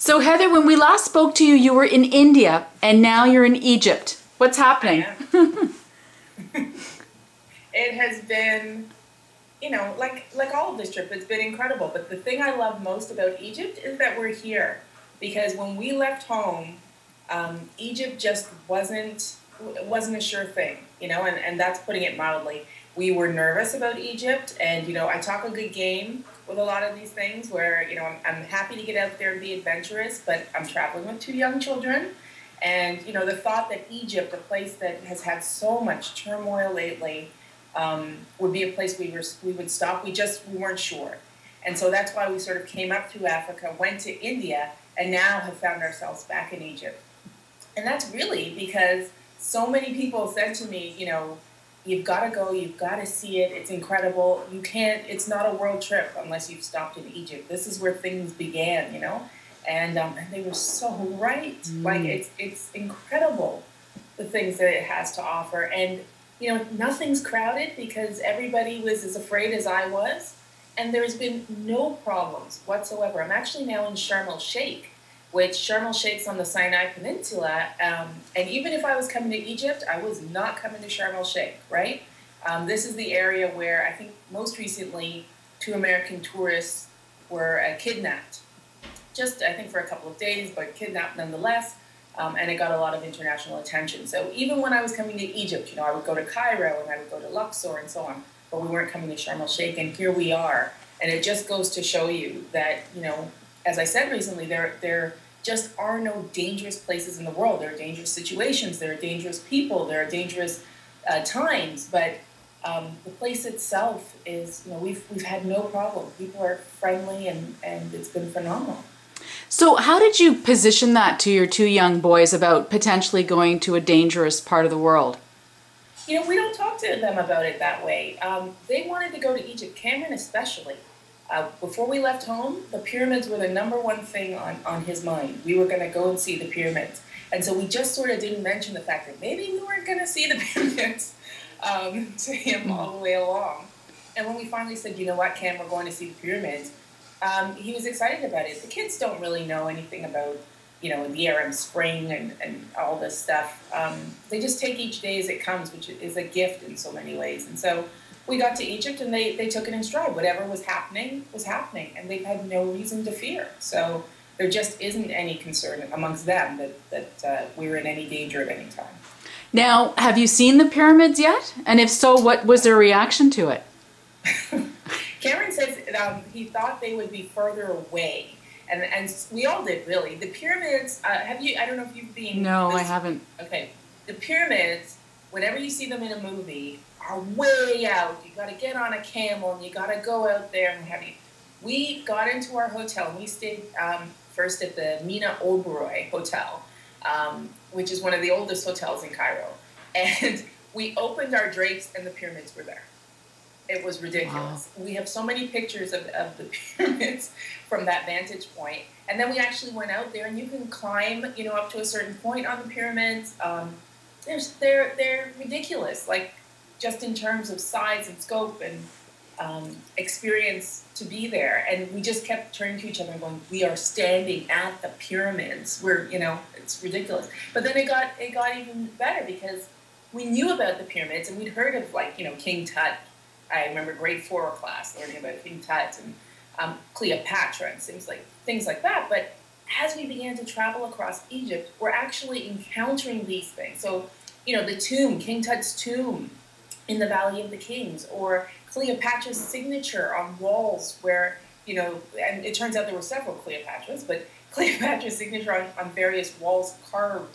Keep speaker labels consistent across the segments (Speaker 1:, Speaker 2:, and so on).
Speaker 1: So Heather, when we last spoke to you, you were in India and now you're in Egypt. What's happening?
Speaker 2: It has been, like all of this trip, it's been incredible. But the thing I love most about Egypt is that we're here. Because when we left home, Egypt just wasn't a sure thing, and that's putting it mildly. We were nervous about Egypt, and I talk a good game with a lot of these things where I'm happy to get out there and be adventurous, but I'm traveling with two young children, and the thought that Egypt, a place that has had so much turmoil lately, would be a place we would stop. We weren't sure, and so that's why we sort of came up through Africa, went to India, and now have found ourselves back in Egypt. And that's really because so many people said to me, you've got to go, you've got to see it, it's incredible. It's not a world trip unless you've stopped in Egypt. This is where things began, and they were so right. Like, it's incredible, the things that it has to offer. And, nothing's crowded because everybody was as afraid as I was. And there's been no problems whatsoever. I'm actually now in Sharm el-Sheikh, which Sharm el-Sheikh's on the Sinai Peninsula. And even if I was coming to Egypt, I was not coming to Sharm el-Sheikh, right? This is the area where I think most recently 2 American tourists were kidnapped. Just, I think, for a couple of days, but kidnapped nonetheless. And it got a lot of international attention. So even when I was coming to Egypt, I would go to Cairo and I would go to Luxor and so on. But we weren't coming to Sharm el-Sheikh, and here we are. And it just goes to show you that, as I said recently, there just are no dangerous places in the world. There are dangerous situations, there are dangerous people, there are dangerous times, but the place itself is, we've had no problem. People are friendly, and it's been phenomenal.
Speaker 1: So how did you position that to your 2 young boys about potentially going to a dangerous part of the world?
Speaker 2: We don't talk to them about it that way. They wanted to go to Egypt, Cameron especially. Before we left home, the pyramids were the number one thing on his mind. We were going to go and see the pyramids. And so we just sort of didn't mention the fact that maybe we weren't going to see the pyramids to him all the way along. And when we finally said, you know what, Cam, we're going to see the pyramids, he was excited about it. The kids don't really know anything about the Arab Spring and all this stuff. They just take each day as it comes, which is a gift in so many ways. And so we got to Egypt, and they took it in stride. Whatever was happening, and they've had no reason to fear. So there just isn't any concern amongst them that we were in any danger at any time.
Speaker 1: Now, have you seen the pyramids yet? And if so, what was their reaction to it?
Speaker 2: Cameron says he thought they would be further away. And we all did, really. The pyramids, I don't know if you've been...
Speaker 1: No, I haven't.
Speaker 2: Okay. The pyramids, whenever you see them in a movie, are way out. You got to get on a camel, and you got to go out there and have you. We got into our hotel, and we stayed first at the Mina Oberoi Hotel, which is one of the oldest hotels in Cairo. And we opened our drapes, and the pyramids were there. It was ridiculous. Wow. We have so many pictures of the pyramids from that vantage point. And then we actually went out there, and you can climb, up to a certain point on the pyramids. They're ridiculous, like just in terms of size and scope and experience to be there. And we just kept turning to each other and going, we are standing at the pyramids. It's ridiculous. But then it got even better because we knew about the pyramids, and we'd heard of King Tut. I remember grade 4 class learning about King Tut and Cleopatra and things like that. But as we began to travel across Egypt, we're actually encountering these things. So, the tomb, King Tut's tomb in the Valley of the Kings, or Cleopatra's signature on walls where, and it turns out there were several Cleopatras, but Cleopatra's signature on various walls carved,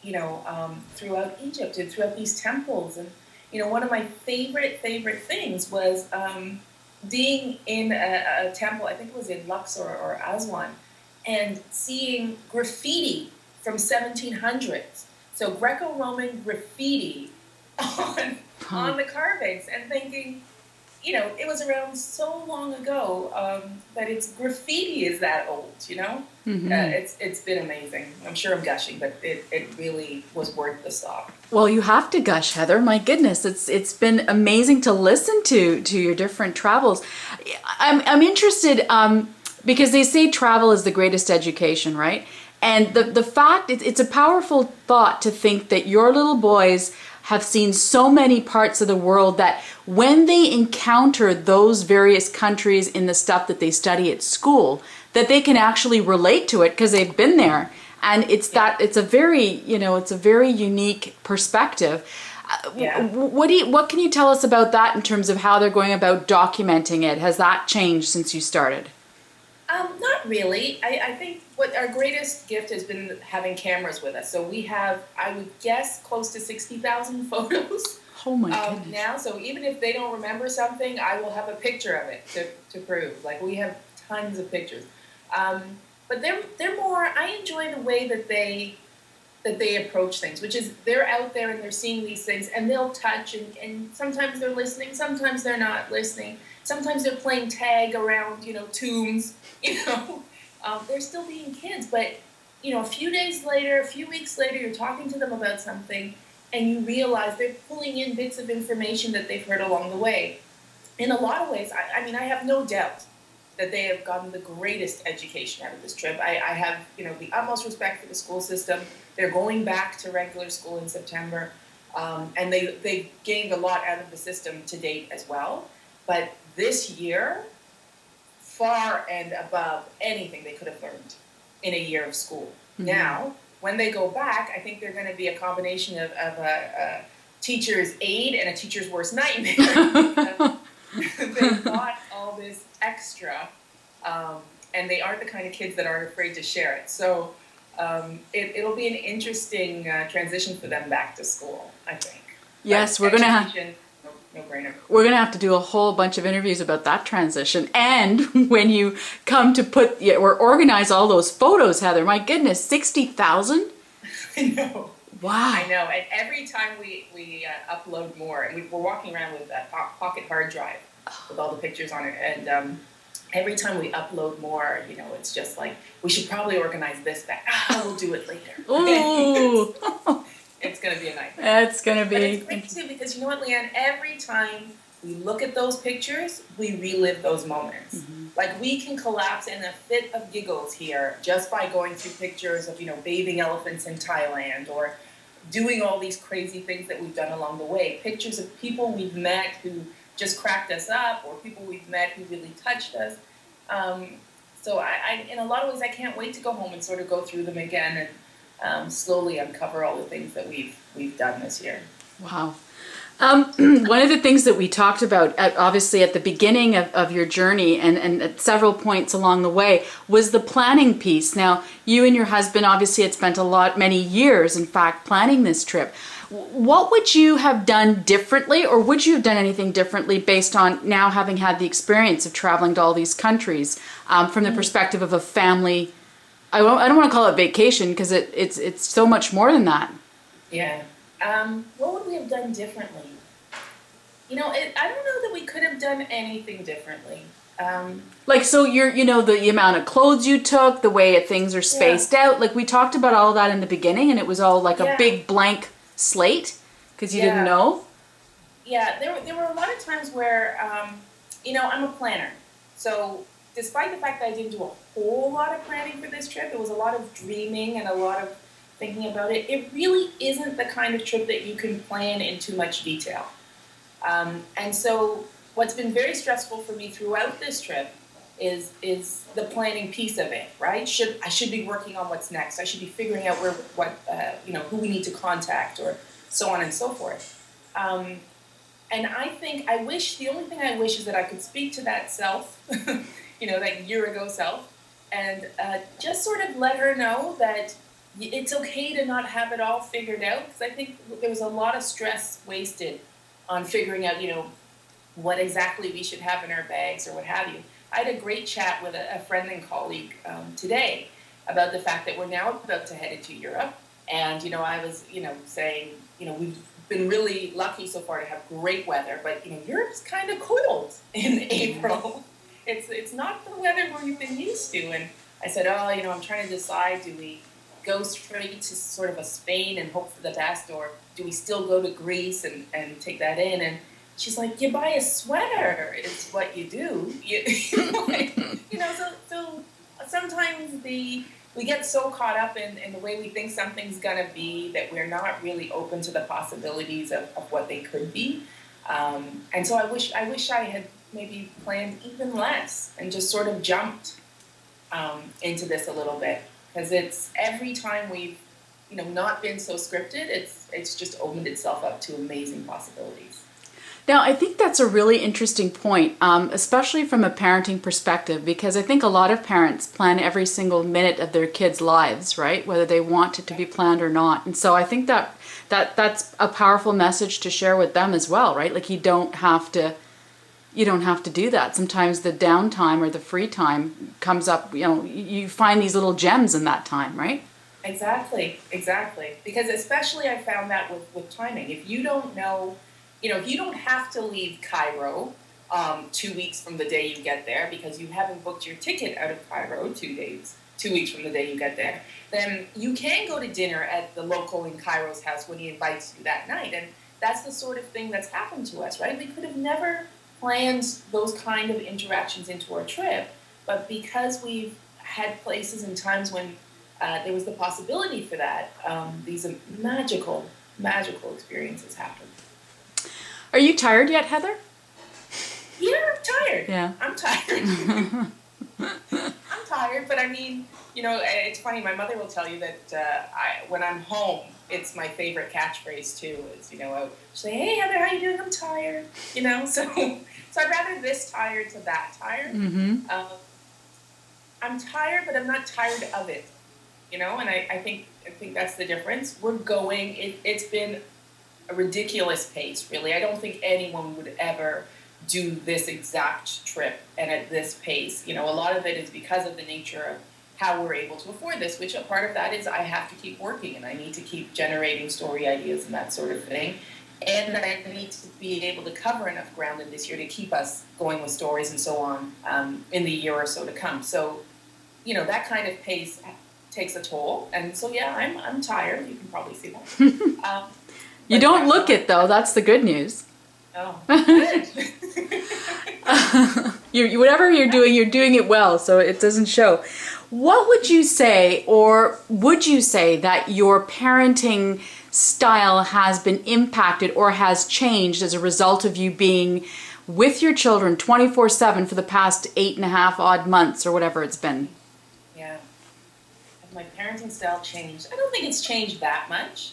Speaker 2: throughout Egypt and throughout these temples. And one of my favorite things was being in a temple, I think it was in Luxor or Aswan, and seeing graffiti from 1700s. So Greco-Roman graffiti on the carvings, and thinking, it was around so long ago that its graffiti is that old, Mm-hmm. It's been amazing. I'm sure I'm gushing, but it really was worth the stop.
Speaker 1: Well, you have to gush, Heather. My goodness, it's been amazing to listen to your different travels. I'm interested. Because they say travel is the greatest education, right? And the fact, it's a powerful thought to think that your little boys have seen so many parts of the world that when they encounter those various countries in the stuff that they study at school, that they can actually relate to it because they've been there. And it's a very, it's a very unique perspective.
Speaker 2: Yeah.
Speaker 1: What can you tell us about that in terms of how they're going about documenting it? Has that changed since you started?
Speaker 2: Not really. I think what our greatest gift has been having cameras with us. So we have, I would guess, close to 60,000 photos
Speaker 1: Oh my goodness.
Speaker 2: now. So even if they don't remember something, I will have a picture of it to prove. Like, we have tons of pictures. But they're more, I enjoy the way that they approach things, which is they're out there and they're seeing these things and they'll touch and sometimes they're listening, sometimes they're not listening. Sometimes they're playing tag around, tombs, they're still being kids. But, a few days later, a few weeks later, you're talking to them about something and you realize they're pulling in bits of information that they've heard along the way. In a lot of ways, I have no doubt that they have gotten the greatest education out of this trip. I have, the utmost respect for the school system. They're going back to regular school in September, and they've gained a lot out of the system to date as well. But this year, far and above anything they could have learned in a year of school. Mm-hmm. Now, when they go back, I think they're going to be a combination of a teacher's aid and a teacher's worst nightmare. They've got all this extra, and they aren't the kind of kids that aren't afraid to share it. So it'll be an interesting transition for them back to school, I think.
Speaker 1: Yes, we're going to have...
Speaker 2: No-brainer.
Speaker 1: We're going to have to do a whole bunch of interviews about that transition. And when you come to put or organize all those photos, Heather, my goodness, 60,000?
Speaker 2: I know.
Speaker 1: Wow.
Speaker 2: I know. And every time we upload more, and we're walking around with a pocket hard drive with all the pictures on it, and every time we upload more, it's just like, we should probably organize this back. We'll do it later.
Speaker 1: Ooh.
Speaker 2: It's going to be a nightmare.
Speaker 1: It's going to be.
Speaker 2: But it's great too, because you know what, Lianne? Every time we look at those pictures, we relive those moments. Mm-hmm. Like, we can collapse in a fit of giggles here just by going through pictures of, bathing elephants in Thailand, or doing all these crazy things that we've done along the way. Pictures of people we've met who just cracked us up, or people we've met who really touched us. So I in a lot of ways, I can't wait to go home and sort of go through them again and slowly uncover all the things that we've done this year.
Speaker 1: Wow. One of the things that we talked about, obviously at the beginning of your journey and at several points along the way, was the planning piece. Now, you and your husband obviously had spent many years, in fact, planning this trip. What would you have done differently, or would you have done anything differently based on now having had the experience of traveling to all these countries from the perspective of a family? I don't want to call it vacation, because it's so much more than that. Yeah.
Speaker 2: What would we have done differently? I don't know that we could have done anything differently.
Speaker 1: So the amount of clothes you took, the way things are spaced out. Like, we talked about all that in the beginning, and it was all like a big blank slate because you didn't know.
Speaker 2: Yeah, there were a lot of times where, I'm a planner. So despite the fact that I didn't do a whole lot of planning for this trip, it was a lot of dreaming and a lot of thinking about it. It really isn't the kind of trip that you can plan in too much detail. And so what's been very stressful for me throughout this trip is the planning piece of it, right? I should be working on what's next. I should be figuring out who we need to contact, or so on and so forth. And I think the only thing I wish is that I could speak to that self, that year ago self, and just sort of let her know that it's okay to not have it all figured out, because I think there was a lot of stress wasted on figuring out, what exactly we should have in our bags or what have you. I had a great chat with a friend and colleague today about the fact that we're now about to head into Europe. And, I was, saying, we've been really lucky so far to have great weather, but, Europe's kind of cold in April. It's not the weather we've been used to. And I said, I'm trying to decide, do we go straight to sort of a Spain and hope for the best, or do we still go to Greece and take that in? And she's like, you buy a sweater, it's what you do. So sometimes we get so caught up in the way we think something's gonna be that we're not really open to the possibilities of what they could be. And so I wish I had maybe planned even less and just sort of jumped into this a little bit, because it's every time we've not been so scripted, it's just opened itself up to amazing possibilities.
Speaker 1: Now, I think that's a really interesting point, especially from a parenting perspective, because I think a lot of parents plan every single minute of their kids' lives, right? Whether they want it to be planned or not. And so I think that's a powerful message to share with them as well, right? Like you don't have to do that. Sometimes the downtime or the free time comes up, you find these little gems in that time, right?
Speaker 2: Exactly. Because especially I found that with timing. If you don't know, if you don't have to leave Cairo 2 weeks from the day you get there because you haven't booked your ticket out of Cairo 2 weeks from the day you get there, then you can go to dinner at the local in Cairo's house when he invites you that night. And that's the sort of thing that's happened to us, right? We could have never planned those kind of interactions into our trip, but because we've had places and times when there was the possibility for that, these magical experiences happen.
Speaker 1: Are you tired yet, Heather?
Speaker 2: Yeah, I'm tired.
Speaker 1: Yeah.
Speaker 2: I'm tired. I'm tired, but I mean, it's funny. My mother will tell you that when I'm home, it's my favorite catchphrase too. Is I'll say, "Hey Heather, how you doing? I'm tired." So I'd rather this tired to that tired.
Speaker 1: Mm-hmm.
Speaker 2: I'm tired, but I'm not tired of it. And I think that's the difference. We're going. It's been a ridiculous pace, really. I don't think anyone would ever do this exact trip and at this pace. A lot of it is because of the nature of how we're able to afford this, which a part of that is I have to keep working and I need to keep generating story ideas and that sort of thing. And I need to be able to cover enough ground in this year to keep us going with stories and so on in the year or so to come. So, that kind of pace takes a toll. And so, yeah, I'm tired. You can probably see that.
Speaker 1: You don't look it, though. That's the good news.
Speaker 2: Oh, good.
Speaker 1: Whatever you're doing it well, so it doesn't show. What would you say, or would you say that your parenting style has been impacted or has changed as a result of you being with your children 24/7 for the past 8.5 odd months or whatever it's been?
Speaker 2: Yeah. Has my parenting style changed? I don't think it's changed that much.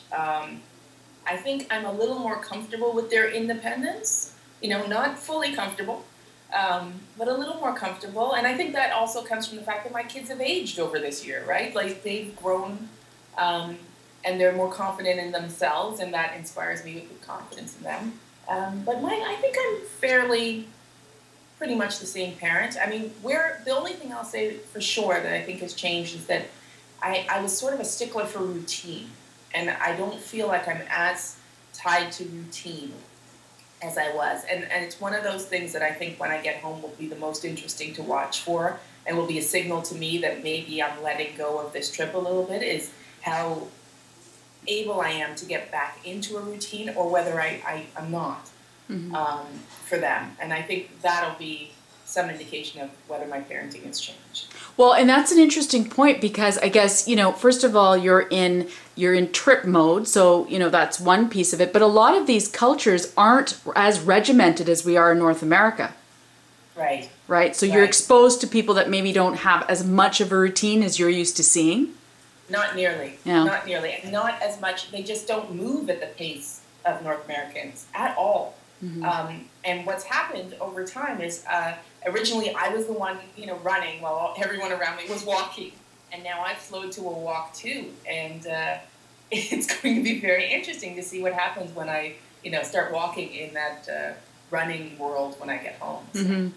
Speaker 2: I think I'm a little more comfortable with their independence, not fully comfortable, but a little more comfortable. And I think that also comes from the fact that my kids have aged over this year, right? Like they've grown and they're more confident in themselves, and that inspires me with confidence in them. But I think I'm pretty much the same parent. I mean, the only thing I'll say for sure that I think has changed is that I was sort of a stickler for routine. And I don't feel like I'm as tied to routine as I was. And it's one of those things that I think when I get home will be the most interesting to watch for and will be a signal to me that maybe I'm letting go of this trip a little bit, is how able I am to get back into a routine or whether I'm not for them. And I think that'll be some indication of whether my parenting has changed.
Speaker 1: Well, and that's an interesting point because I guess, first of all, you're in trip mode. So, that's one piece of it. But a lot of these cultures aren't as regimented as we are in North America.
Speaker 2: Right.
Speaker 1: Right. So you're exposed to people that maybe don't have as much of a routine as you're used to seeing.
Speaker 2: Not nearly.
Speaker 1: Yeah.
Speaker 2: Not nearly. And not as much. They just don't move at the pace of North Americans at all. Mm-hmm. And what's happened over time is originally I was the one, running while everyone around me was walking. And now I've slowed to a walk too. And it's going to be very interesting to see what happens when I, start walking in that running world when I get home. So. Mm-hmm.